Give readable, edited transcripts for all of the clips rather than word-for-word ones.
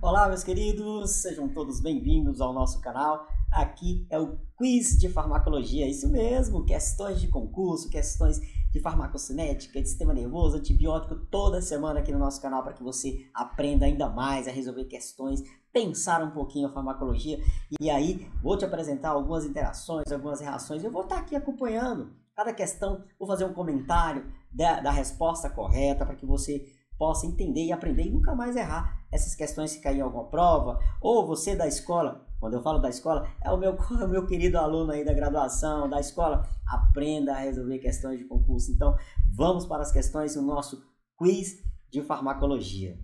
Olá, meus queridos, sejam todos bem-vindos ao nosso canal. Aqui é o Quiz de Farmacologia, isso mesmo, questões de concurso, questões de farmacocinética, de sistema nervoso, antibiótico, toda semana aqui no nosso canal para que você aprenda ainda mais a resolver questões, pensar um pouquinho a farmacologia. E aí, vou te apresentar algumas interações, algumas reações, eu vou estar aqui acompanhando cada questão, vou fazer um comentário da resposta correta para que você possa entender e aprender e nunca mais errar essas questões se cair em alguma prova, ou você da escola, quando eu falo da escola, é o meu querido aluno aí da graduação, da escola, aprenda a resolver questões de concurso. Então, vamos para as questões do nosso quiz de farmacologia.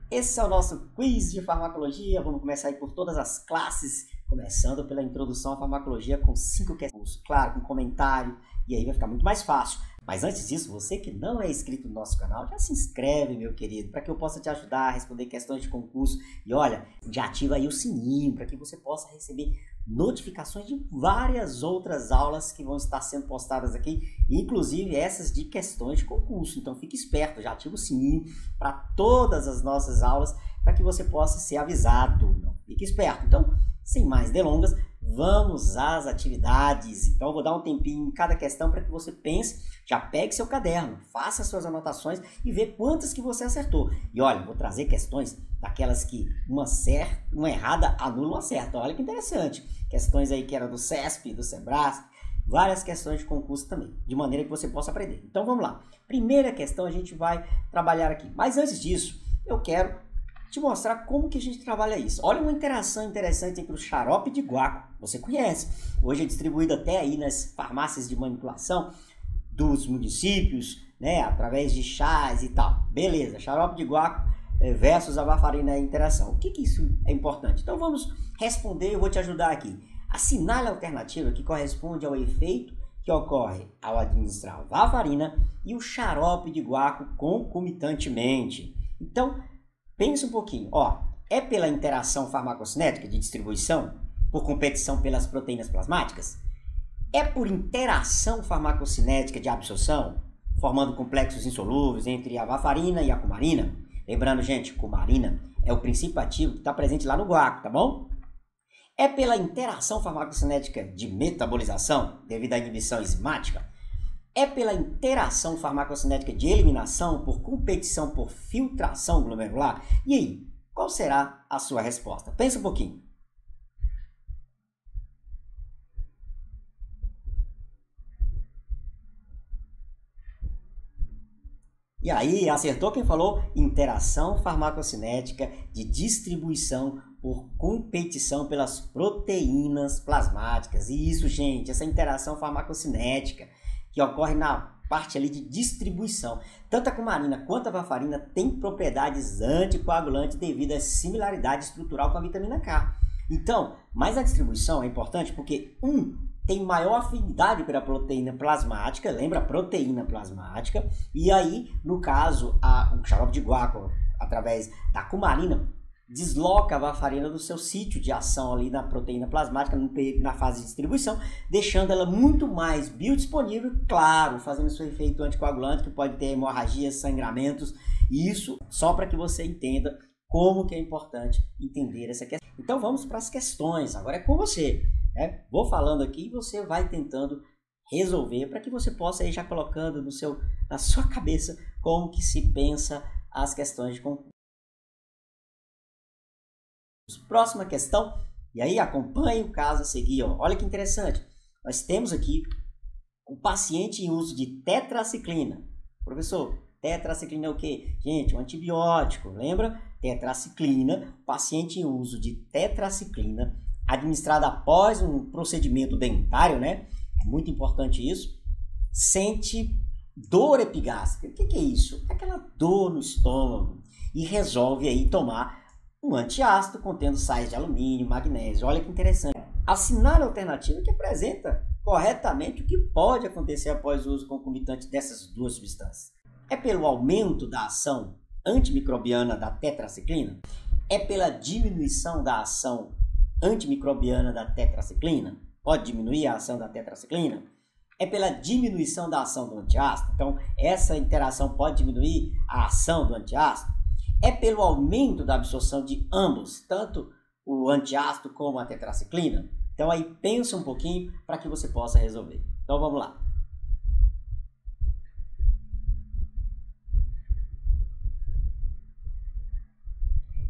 Esse é o nosso quiz de farmacologia, vamos começar aí por todas as classes, começando pela introdução à farmacologia com 5 questões, claro, com comentário, e aí vai ficar muito mais fácil. Mas antes disso, você que não é inscrito no nosso canal, já se inscreve, meu querido, para que eu possa te ajudar a responder questões de concurso. E olha, já ativa aí o sininho para que você possa receber notificações de várias outras aulas que vão estar sendo postadas aqui, inclusive essas de questões de concurso. Então fique esperto, já ativa o sininho para todas as nossas aulas, para que você possa ser avisado. Fique esperto. Então, sem mais delongas, vamos às atividades. Então eu vou dar um tempinho em cada questão para que você pense, já pegue seu caderno, faça suas anotações e vê quantas que você acertou. E olha, vou trazer questões daquelas que uma errada anula uma certa. Olha que interessante. Questões aí que eram do CESP, do SEBRASP, várias questões de concurso também, de maneira que você possa aprender. Então vamos lá. Primeira questão a gente vai trabalhar aqui. Mas antes disso, eu quero te mostrar como que a gente trabalha isso. Olha uma interação interessante entre o xarope de guaco, você conhece, hoje é distribuído até aí nas farmácias de manipulação dos municípios, né, através de chás e tal. Beleza, xarope de guaco versus a varfarina é a interação. O que isso é importante? Então vamos responder, eu vou te ajudar aqui. Assinale a alternativa que corresponde ao efeito que ocorre ao administrar a varfarina e o xarope de guaco concomitantemente. Então, pense um pouquinho, ó, é pela interação farmacocinética de distribuição, por competição pelas proteínas plasmáticas? É por interação farmacocinética de absorção, formando complexos insolúveis entre a varfarina e a cumarina? Lembrando, gente, cumarina é o princípio ativo que está presente lá no guaco, tá bom? É pela interação farmacocinética de metabolização, devido à inibição enzimática? É pela interação farmacocinética de eliminação por competição por filtração glomerular? E aí, qual será a sua resposta? Pensa um pouquinho. E aí, acertou quem falou? Interação farmacocinética de distribuição por competição pelas proteínas plasmáticas. E isso, gente, essa interação farmacocinética que ocorre na parte ali de distribuição. Tanto a cumarina quanto a varfarina têm propriedades anticoagulantes devido à similaridade estrutural com a vitamina K. Então, mas a distribuição é importante porque tem maior afinidade pela proteína plasmática, lembra a proteína plasmática, e aí, no caso, o xarope de guaco, através da cumarina, desloca a varfarina do seu sítio de ação ali na proteína plasmática na fase de distribuição, deixando ela muito mais biodisponível, claro, fazendo seu efeito anticoagulante, que pode ter hemorragias, sangramentos, e isso só para que você entenda como que é importante entender essa questão. Então vamos para as questões, agora é com você, né? Vou falando aqui e você vai tentando resolver para que você possa ir já colocando na sua cabeça como que se pensa as questões de concurso. Próxima questão, e aí acompanhe o caso a seguir. Ó. Olha que interessante, nós temos aqui um paciente em uso de tetraciclina. Professor, tetraciclina é o que? Gente, um antibiótico, lembra? Tetraciclina, paciente em uso de tetraciclina, administrada após um procedimento dentário, né? É muito importante isso. Sente dor epigástrica. O que é isso? É aquela dor no estômago. E resolve aí tomar um antiácido contendo sais de alumínio, magnésio. Olha que interessante. Assinale a alternativa que apresenta corretamente o que pode acontecer após o uso concomitante dessas duas substâncias. É pelo aumento da ação antimicrobiana da tetraciclina? É pela diminuição da ação antimicrobiana da tetraciclina? Pode diminuir a ação da tetraciclina? É pela diminuição da ação do antiácido? Então, essa interação pode diminuir a ação do antiácido? É pelo aumento da absorção de ambos, tanto o antiácido como a tetraciclina? Então aí pensa um pouquinho para que você possa resolver. Então vamos lá.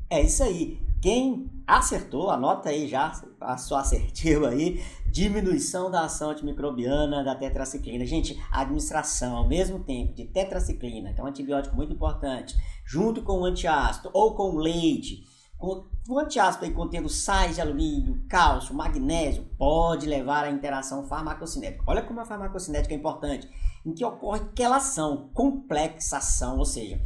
É isso aí. Quem acertou, anota aí já a sua assertiva aí, diminuição da ação antimicrobiana da tetraciclina. Gente, a administração ao mesmo tempo de tetraciclina, que é um antibiótico muito importante, junto com o antiácido ou com o leite, o antiácido aí contendo sais de alumínio, cálcio, magnésio, pode levar à interação farmacocinética. Olha como a farmacocinética é importante, em que ocorre aquela ação, complexação, ou seja,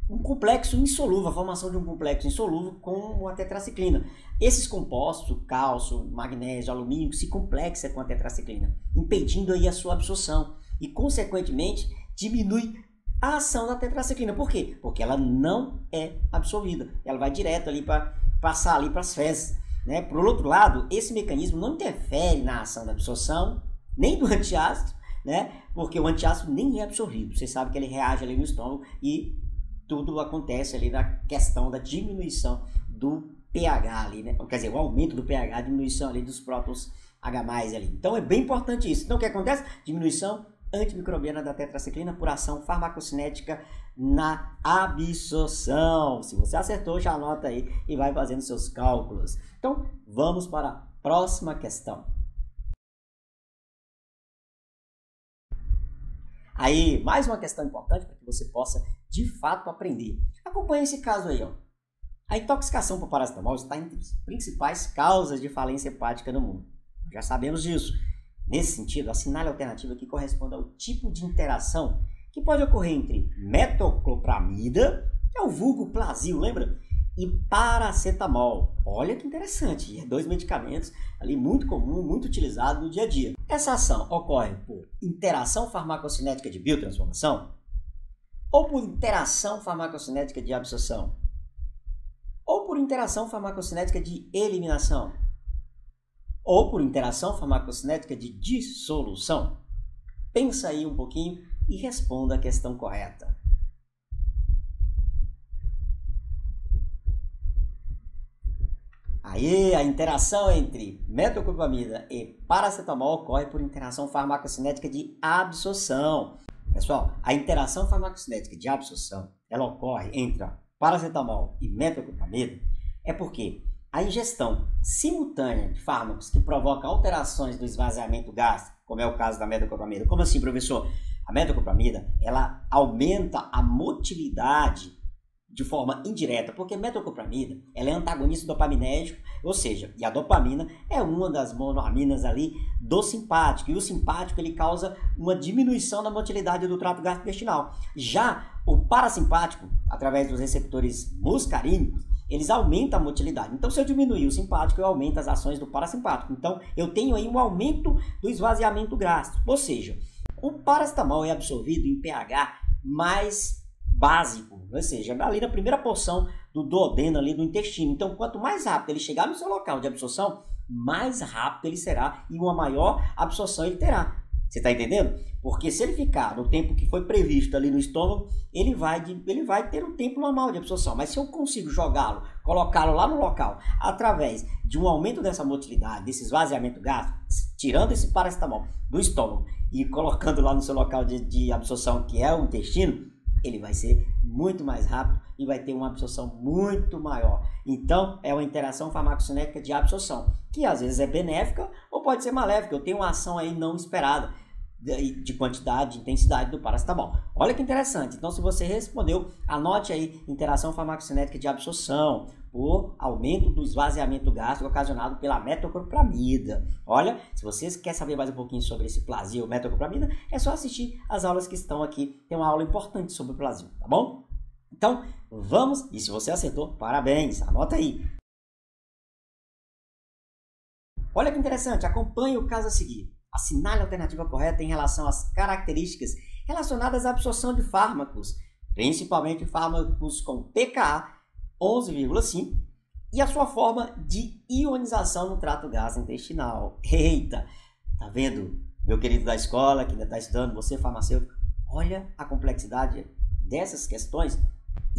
um complexo insolúvel, a formação de um complexo insolúvel com a tetraciclina. Esses compostos, o cálcio, magnésio, alumínio, se complexa com a tetraciclina, impedindo aí a sua absorção e, consequentemente, diminui a ação da tetraciclina. Por quê? Porque ela não é absorvida. Ela vai direto ali para passar ali para as fezes, né? Por outro lado, esse mecanismo não interfere na ação da absorção, nem do antiácido, né? Porque o antiácido nem é absorvido. Você sabe que ele reage ali no estômago e tudo acontece ali na questão da diminuição do pH ali, né? Quer dizer, o aumento do pH, a diminuição ali dos prótons H+, ali. Então é bem importante isso. Então o que acontece? Diminuição antimicrobiana da tetraciclina por ação farmacocinética na absorção. Se você acertou, já anota aí e vai fazendo seus cálculos. Então vamos para a próxima questão. Aí, mais uma questão importante para que você possa, de fato, aprender. Acompanhe esse caso aí, ó. A intoxicação por paracetamol está entre as principais causas de falência hepática no mundo. Já sabemos disso. Nesse sentido, assinale a alternativa que corresponde ao tipo de interação que pode ocorrer entre metoclopramida, que é o vulgo Plasil, lembra? E paracetamol. Olha que interessante, dois medicamentos ali muito comum, muito utilizado no dia a dia. Essa ação ocorre por interação farmacocinética de biotransformação ou por interação farmacocinética de absorção ou por interação farmacocinética de eliminação ou por interação farmacocinética de dissolução. Pensa aí um pouquinho e responda a questão correta. Aí, a interação entre metoclopramida e paracetamol ocorre por interação farmacocinética de absorção. Pessoal, a interação farmacocinética de absorção, ela ocorre entre a paracetamol e metoclopramida, é porque a ingestão simultânea de fármacos que provoca alterações do esvaziamento gástrico, como é o caso da metoclopramida. Como assim, professor? A metoclopramida, ela aumenta a motilidade de forma indireta, porque metoclopramida, ela é antagonista dopaminérgico, ou seja, e a dopamina é uma das monoaminas ali do simpático, e o simpático ele causa uma diminuição da motilidade do trato gastrointestinal. Já o parasimpático, através dos receptores muscarínicos, eles aumentam a motilidade. Então, se eu diminuir o simpático, eu aumento as ações do parasimpático. Então, eu tenho aí um aumento do esvaziamento gástrico, ou seja, o paracetamol é absorvido em pH mais básico, ou seja, ali na primeira porção do duodeno ali do intestino. Então, quanto mais rápido ele chegar no seu local de absorção, mais rápido ele será e uma maior absorção ele terá. Você está entendendo? Porque se ele ficar no tempo que foi previsto ali no estômago, ele vai ter um tempo normal de absorção. Mas se eu consigo jogá-lo, colocá-lo lá no local, através de um aumento dessa motilidade, desse esvaziamento gástrico, tirando esse paracetamol do estômago e colocando lá no seu local de absorção, que é o intestino, ele vai ser muito mais rápido e vai ter uma absorção muito maior. Então, é uma interação farmacocinética de absorção, que às vezes é benéfica ou pode ser maléfica. Eu tenho uma ação aí não esperada de quantidade, de intensidade do paracetamol. Olha que interessante. Então, se você respondeu, anote aí interação farmacocinética de absorção por aumento do esvaziamento gástrico ocasionado pela metoclopramida. Olha, se você quer saber mais um pouquinho sobre esse Plasil metoclopramida, é só assistir as aulas que estão aqui. Tem uma aula importante sobre o Plasil, tá bom? Então, vamos, e se você acertou, parabéns, anota aí. Olha que interessante, acompanhe o caso a seguir. Assinale a alternativa correta em relação às características relacionadas à absorção de fármacos, principalmente fármacos com pKa 11,5 e a sua forma de ionização no trato gastrointestinal. Eita, tá vendo, meu querido da escola que ainda está estudando, você farmacêutico? Olha a complexidade dessas questões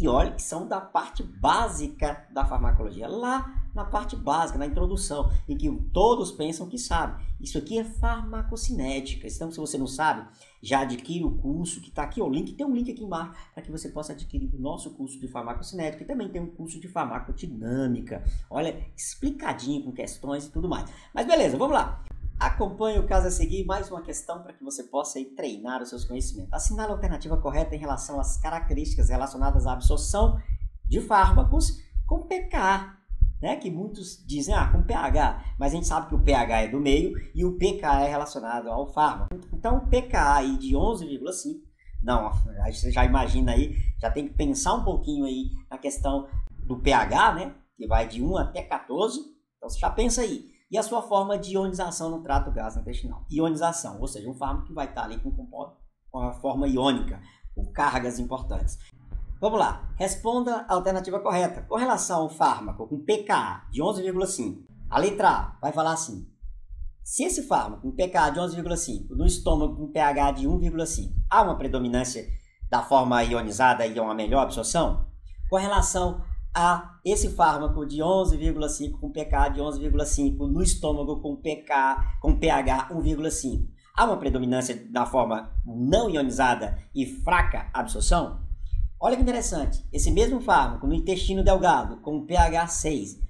E olha que são da parte básica da farmacologia, lá na parte básica, na introdução, em que todos pensam que sabem. Isso aqui é farmacocinética. Então, se você não sabe, já adquire o curso que está aqui, o link, tem um link aqui embaixo para que você possa adquirir o nosso curso de farmacocinética e também tem um curso de farmacodinâmica. Olha, explicadinho com questões e tudo mais. Mas beleza, vamos lá. Acompanhe o caso a seguir, mais uma questão para que você possa aí treinar os seus conhecimentos. Assinale a alternativa correta em relação às características relacionadas à absorção de fármacos com pK, né? Que muitos dizem, com pH, mas a gente sabe que o pH é do meio e o pK é relacionado ao fármaco. Então, o pKa aí de 11,5, não, você já imagina aí, já tem que pensar um pouquinho aí na questão do pH, né? Que vai de 1 até 14, então você já pensa aí. E a sua forma de ionização no trato gastrointestinal. Ionização, ou seja, um fármaco que vai estar ali com a forma iônica, com cargas importantes. Vamos lá, responda a alternativa correta. Com relação ao fármaco com pKa de 11,5, a letra A vai falar assim: se esse fármaco com pKa de 11,5 no estômago com pH de 1,5, há uma predominância da forma ionizada e uma melhor absorção? Com relação a esse fármaco de 11,5 com pKa de 11,5 no estômago com pH 1,5, há uma predominância da forma não ionizada e fraca absorção? Olha que interessante, esse mesmo fármaco no intestino delgado com pH 6,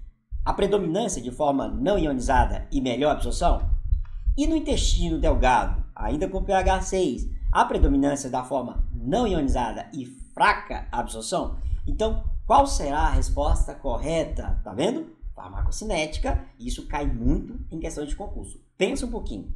a predominância de forma não ionizada e melhor absorção? E no intestino delgado, ainda com pH 6, a predominância da forma não ionizada e fraca absorção? Então, qual será a resposta correta? Tá vendo? Farmacocinética, isso cai muito em questões de concurso. Pensa um pouquinho.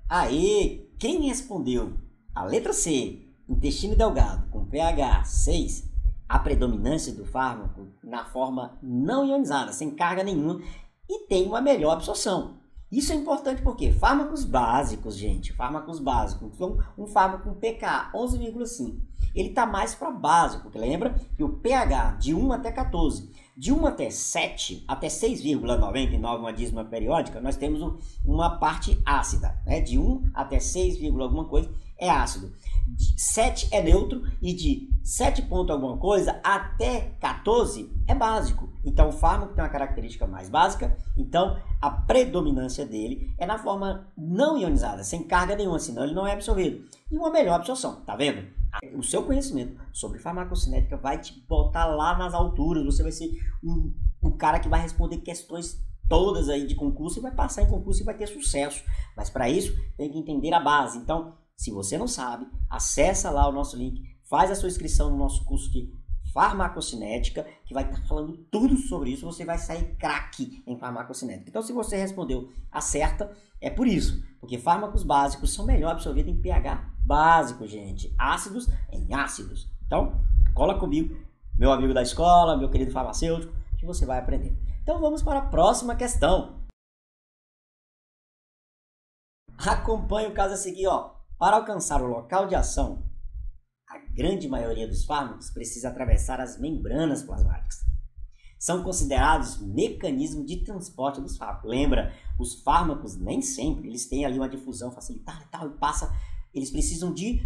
Aí, quem respondeu a letra C, intestino delgado com pH 6, a predominância do fármaco na forma não ionizada, sem carga nenhuma, e tem uma melhor absorção. Isso é importante porque fármacos básicos, gente, fármacos básicos, então um fármaco com pK 11,5, ele está mais para básico, porque lembra que o pH de 1 até 14, de 1 até 7, até 6,99, uma dízima periódica, nós temos uma parte ácida, né? De 1 até 6, alguma coisa é ácido. 7 é neutro e de 7 ponto alguma coisa até 14 é básico. Então o fármaco tem uma característica mais básica, então a predominância dele é na forma não ionizada, sem carga nenhuma, senão ele não é absorvido. E uma melhor absorção, tá vendo? O seu conhecimento sobre farmacocinética vai te botar lá nas alturas, você vai ser um cara que vai responder questões todas aí de concurso e vai passar em concurso e vai ter sucesso. Mas para isso tem que entender a base. Então, se você não sabe, acessa lá o nosso link, faz a sua inscrição no nosso curso de farmacocinética, que vai estar falando tudo sobre isso, você vai sair craque em farmacocinética. Então, se você respondeu a certa, é por isso, porque fármacos básicos são melhor absorvidos em pH básico, gente, ácidos em ácidos. Então, cola comigo, meu amigo da escola, meu querido farmacêutico, que você vai aprender. Então, vamos para a próxima questão. Acompanhe o caso a seguir, ó. Para alcançar o local de ação, a grande maioria dos fármacos precisa atravessar as membranas plasmáticas. São considerados mecanismos de transporte dos fármacos. Lembra, os fármacos nem sempre eles têm ali uma difusão facilitada e tal, e eles precisam de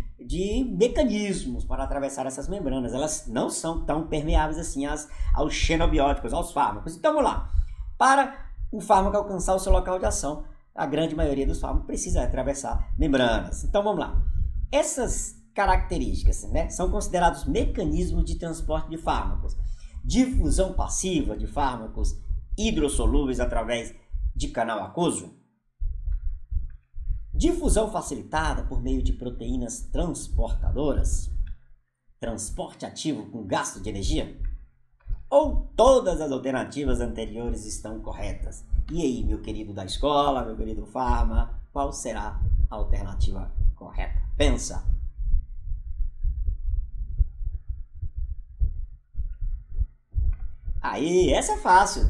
mecanismos para atravessar essas membranas. Elas não são tão permeáveis assim aos xenobióticos, aos fármacos. Então vamos lá. Para o fármaco alcançar o seu local de ação, a grande maioria dos fármacos precisa atravessar membranas. Então vamos lá. Essas características, né, são considerados mecanismos de transporte de fármacos. Difusão passiva de fármacos hidrossolúveis através de canal aquoso. Difusão facilitada por meio de proteínas transportadoras. Transporte ativo com gasto de energia. Ou todas as alternativas anteriores estão corretas? E aí, meu querido da escola, meu querido farma, qual será a alternativa correta? Pensa! Aí, essa é fácil.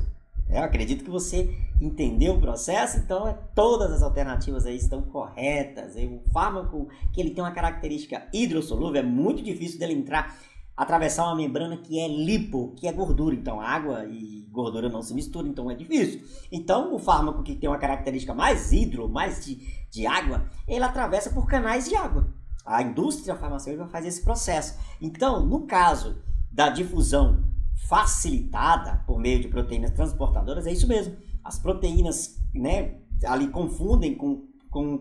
Eu acredito que você entendeu o processo, então todas as alternativas aí estão corretas. O fármaco que ele tem uma característica hidrossolúvel, é muito difícil dele entrar atravessar uma membrana que é lipo, que é gordura. Então, água e gordura não se misturam, então é difícil. Então, o fármaco que tem uma característica mais mais de água, ele atravessa por canais de água. A indústria farmacêutica faz esse processo. Então, no caso da difusão facilitada por meio de proteínas transportadoras, é isso mesmo. As proteínas, né, ali confundem com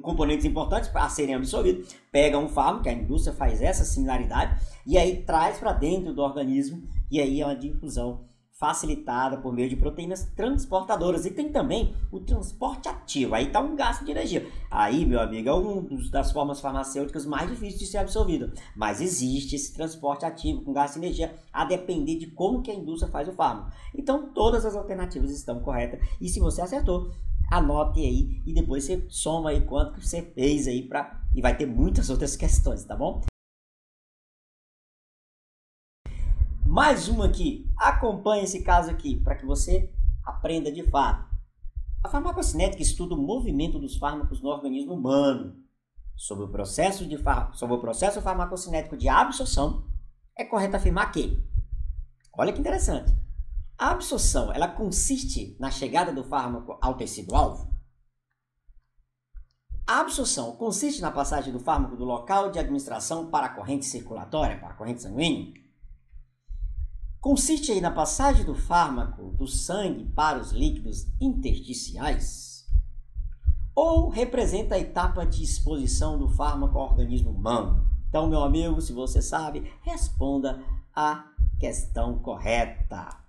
componentes importantes a serem absorvidos, pega um fármaco, a indústria faz essa similaridade, e aí traz para dentro do organismo, e aí é uma difusão facilitada por meio de proteínas transportadoras. E tem também o transporte ativo, aí está um gasto de energia. Aí, meu amigo, é uma das formas farmacêuticas mais difíceis de ser absorvida, mas existe esse transporte ativo com gasto de energia, a depender de como que a indústria faz o fármaco. Então, todas as alternativas estão corretas, e se você acertou, anote aí e depois você soma aí quanto que você fez aí e vai ter muitas outras questões, tá bom? Mais uma aqui, acompanhe esse caso aqui para que você aprenda de fato. A farmacocinética estuda o movimento dos fármacos no organismo humano. Sobre o processo farmacocinético de absorção, é correto afirmar que, olha que interessante, a absorção, ela consiste na chegada do fármaco ao tecido-alvo? A absorção consiste na passagem do fármaco do local de administração para a corrente circulatória, para a corrente sanguínea? Consiste aí na passagem do fármaco do sangue para os líquidos intersticiais? Ou representa a etapa de exposição do fármaco ao organismo humano? Então, meu amigo, se você sabe, responda a questão correta.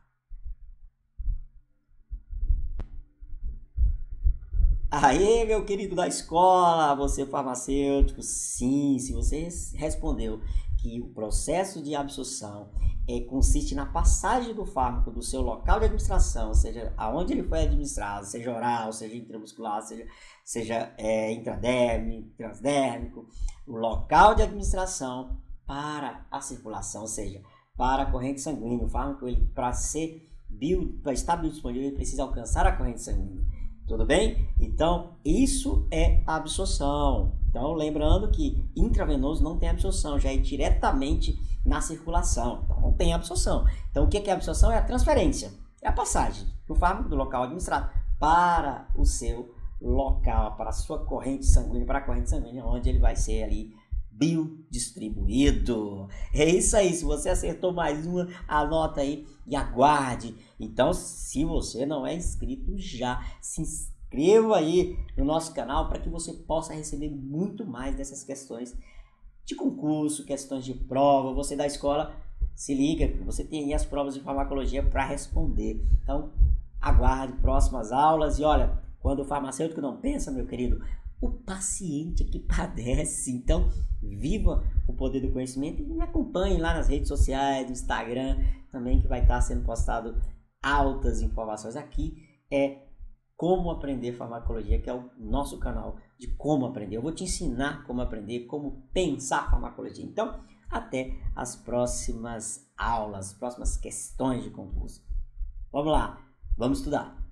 Aê, meu querido da escola, você farmacêutico, sim, se você respondeu que o processo de absorção consiste na passagem do fármaco do seu local de administração, ou seja, aonde ele foi administrado, seja oral, seja intramuscular, seja intradérmico, transdérmico, o local de administração para a circulação, ou seja, para a corrente sanguínea. O fármaco, para estar biodisponível, ele precisa alcançar a corrente sanguínea. Tudo bem? Então, isso é absorção. Então, lembrando que intravenoso não tem absorção, já é diretamente na circulação. Então, não tem absorção. Então, o que é absorção? É a transferência. É a passagem do fármaco do local administrado para o seu local, para a sua corrente sanguínea, para a corrente sanguínea, onde ele vai ser ali biodistribuído. É isso aí. Se você acertou mais uma, anota aí e aguarde. Então, se você não é inscrito, já se inscreva aí no nosso canal para que você possa receber muito mais dessas questões de concurso, questões de prova. Você da escola, se liga, você tem aí as provas de farmacologia para responder. Então, aguarde próximas aulas. E olha, quando o farmacêutico não pensa, meu querido, o paciente que padece. Então, viva o poder do conhecimento e me acompanhe lá nas redes sociais, no Instagram também, que vai estar sendo postado altas informações. Aqui é Como Aprender Farmacologia, que é o nosso canal de como aprender. Eu vou te ensinar como aprender, como pensar farmacologia. Então, até as próximas aulas, próximas questões de concurso. Vamos lá, vamos estudar.